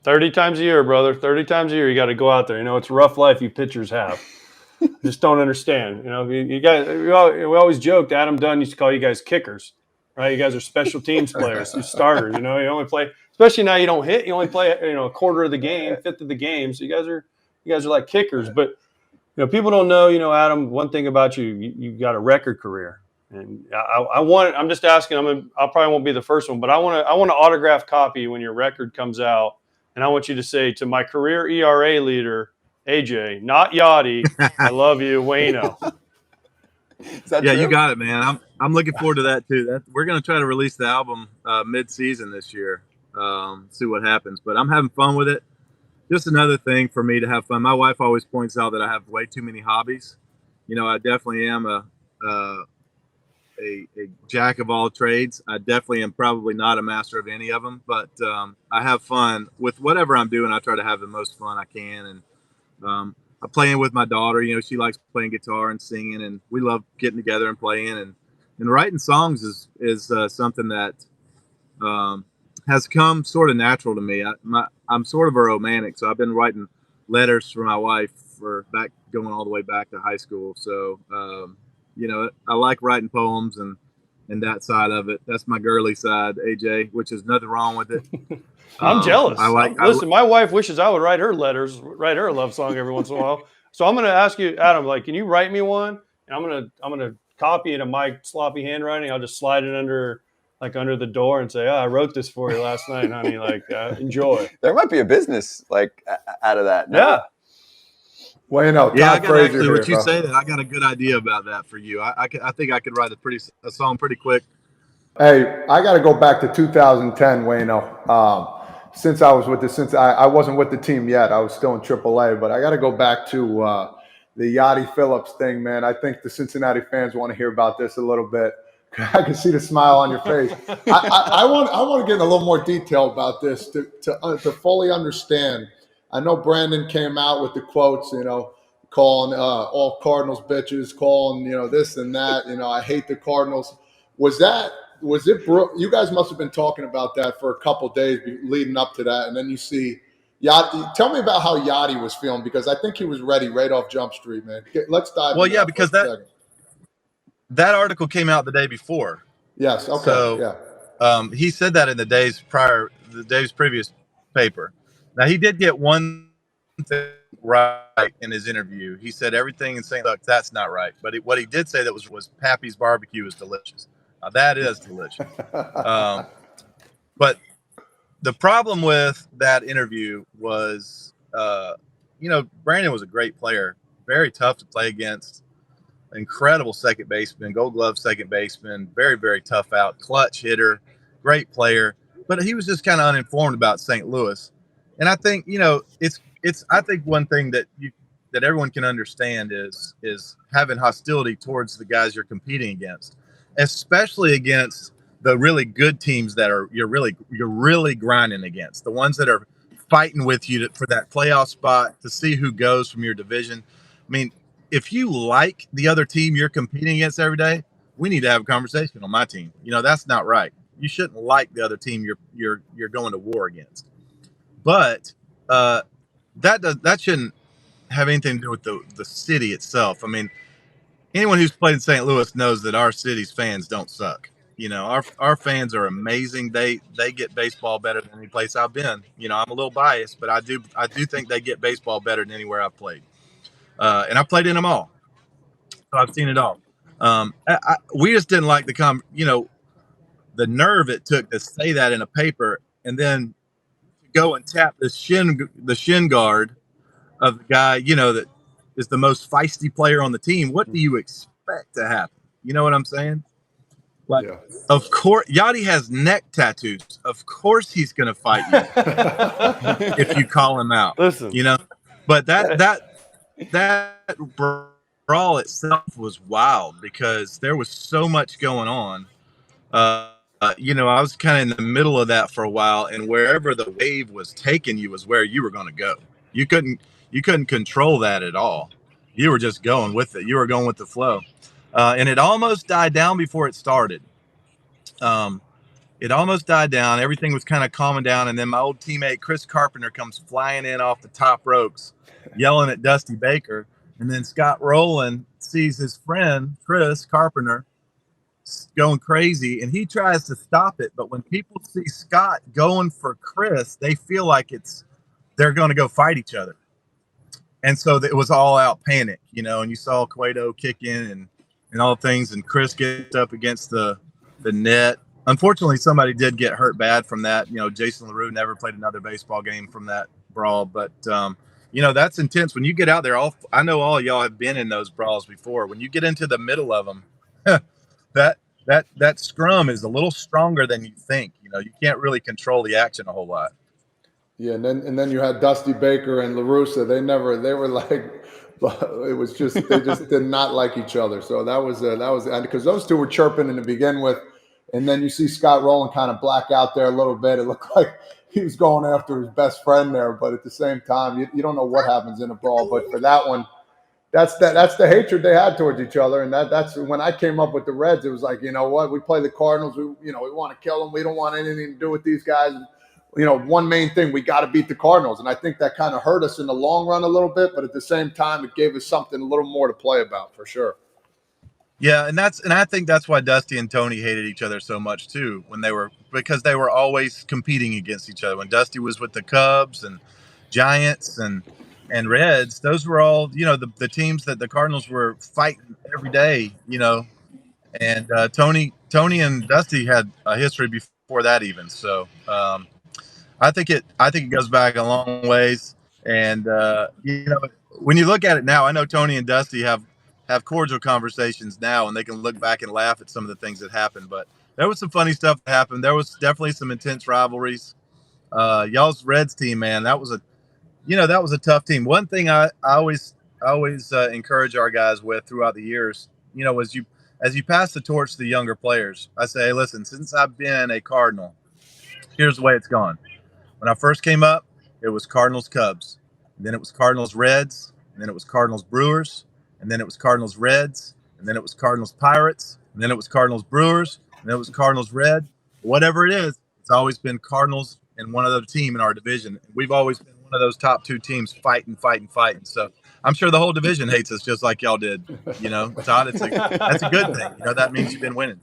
30 times a year, brother. 30 times a year, you got to go out there. You know, it's a rough life you pitchers have. Just don't understand. You know, you guys. We always joked. Adam Dunn used to call you guys kickers, right? You guys are special teams players, you starters. You know, you only play. Especially now, you don't hit. You only play, a quarter of the game, fifth of the game. So you guys are like kickers. But people don't know. Adam. One thing about you, you got a record career, and I'm just asking. I probably won't be the first one, but I want an autographed copy when your record comes out, and I want you to say to my career ERA leader, AJ, not Yachty, I love you, Waino. Yeah, true? You got it, man. I'm looking forward to that too. We're going to try to release the album mid-season this year. See what happens, but I'm having fun with it. Just another thing for me to have fun. My wife always points out that I have way too many hobbies. I definitely am a jack of all trades. I definitely am probably not a master of any of them, but I have fun with whatever I'm doing. I try to have the most fun I can, and I'm playing with my daughter. She likes playing guitar and singing, and we love getting together and playing. And writing songs is something that has come sort of natural to me. I'm sort of a romantic, so I've been writing letters for my wife going all the way back to high school. So I like writing poems and that side of it. That's my girly side, AJ, which is nothing wrong with it. I'm jealous. Listen, my wife wishes I would write her letters, write her a love song every once in a while. So I'm going to ask you, Adam, can you write me one? And I'm going to copy it in my sloppy handwriting. I'll just slide it under the door and say, I wrote this for you last night, honey. Enjoy. There might be a business out of that. No? Yeah. Well, I got actually, what you say that, I got a good idea about that for you. I think I could write a song pretty quick. Hey, I got to go back to 2010, Waino. Since I wasn't with the team yet, I was still in AAA, but I got to go back to the Yadier Phillips thing, man. I think the Cincinnati fans want to hear about this a little bit. I can see the smile on your face. I want to get in a little more detail about this to fully understand. I know Brandon came out with the quotes, calling all Cardinals bitches, calling this and that. I hate the Cardinals. Was it? You guys must have been talking about that for a couple days leading up to that, and then you see Yachty. Tell me about how Yachty was feeling, because I think he was ready right off Jump Street, man. Let's dive. Well, yeah, because that article came out the day before. Yes. Okay. So, yeah. He said that in the days previous paper. Now, he did get one thing right in his interview. He said everything in St. Louis, that's not right. But what he did say that was Pappy's barbecue is delicious. Now, that is delicious. But the problem with that interview was, Brandon was a great player, very tough to play against, incredible second baseman, Gold Glove second baseman, very, very tough out, clutch hitter, great player. But he was just kind of uninformed about St. Louis. And I think, I think one thing that everyone can understand is having hostility towards the guys you're competing against, especially against the really good teams that you're really grinding against, the ones that are fighting with you for that playoff spot to see who goes from your division. I mean, if you like the other team you're competing against every day, we need to have a conversation on my team. That's not right. You shouldn't like the other team you're going to war against. But that shouldn't have anything to do with the city itself. I mean, anyone who's played in St. Louis knows that our city's fans don't suck. Our fans are amazing. They get baseball better than any place I've been. I'm a little biased, but I do think they get baseball better than anywhere I've played. And I played in them all, so I've seen it all. We just didn't like the nerve it took to say that in a paper, and then go and tap the shin guard of the guy, that is the most feisty player on the team. What do you expect to happen? You know what I'm saying? Of course, Yachty has neck tattoos. Of course, he's going to fight you if you call him out. Listen, but that brawl itself was wild because there was so much going on. I was kind of in the middle of that for a while, and wherever the wave was taking you was where you were going to go. You couldn't control that at all. You were just going with it. You were going with the flow. And it almost died down before it started. It almost died down. Everything was kind of calming down. And then my old teammate, Chris Carpenter, comes flying in off the top ropes, yelling at Dusty Baker. And then Scott Rowland sees his friend, Chris Carpenter, going crazy, and he tries to stop it. But when people see Scott going for Chris, they feel like they're going to go fight each other. And so it was all out panic, and you saw Cueto kick in and all things, and Chris gets up against the net. Unfortunately, somebody did get hurt bad from that. Jason LaRue never played another baseball game from that brawl. But, that's intense. When you get out there, I know all y'all have been in those brawls before. When you get into the middle of them, that scrum is a little stronger than you think. You can't really control the action a whole lot. Yeah, and then you had Dusty Baker and LaRussa. They were like, it was just they just did not like each other. So that was because those two were chirping to begin with, and then you see Scott Rowland kind of black out there a little bit. It looked like he was going after his best friend there, but at the same time, you don't know what happens in a brawl. But for that one, that's the hatred they had towards each other, and that's when I came up with the Reds. It was like, you know what, we play the Cardinals. We want to kill them. We don't want anything to do with these guys. One main thing, we got to beat the Cardinals. And I think that kind of hurt us in the long run a little bit, but at the same time, it gave us something a little more to play about for sure. Yeah, and I think that's why Dusty and Tony hated each other so much too, because they were always competing against each other. When Dusty was with the Cubs and Giants and Reds, those were all, the teams that the Cardinals were fighting every day, and Tony and Dusty had a history before that even. So, I think it goes back a long ways, and when you look at it now, I know Tony and Dusty have cordial conversations now, and they can look back and laugh at some of the things that happened. But there was some funny stuff that happened. There was definitely some intense rivalries. Y'all's Reds team, man, that was a tough team. One thing I always encourage our guys with throughout the years, as you pass the torch to the younger players, I say, hey, listen, since I've been a Cardinal, here's the way it's gone. When I first came up, it was Cardinals Cubs, and then it was Cardinals Reds, and then it was Cardinals Brewers, and then it was Cardinals Reds, and then it was Cardinals Pirates, and then it was Cardinals Brewers, and then it was Cardinals Red. Whatever it is, it's always been Cardinals and one other team in our division. We've always been one of those top two teams fighting. So I'm sure the whole division hates us just like y'all did. Todd, that's a good thing. That means you've been winning.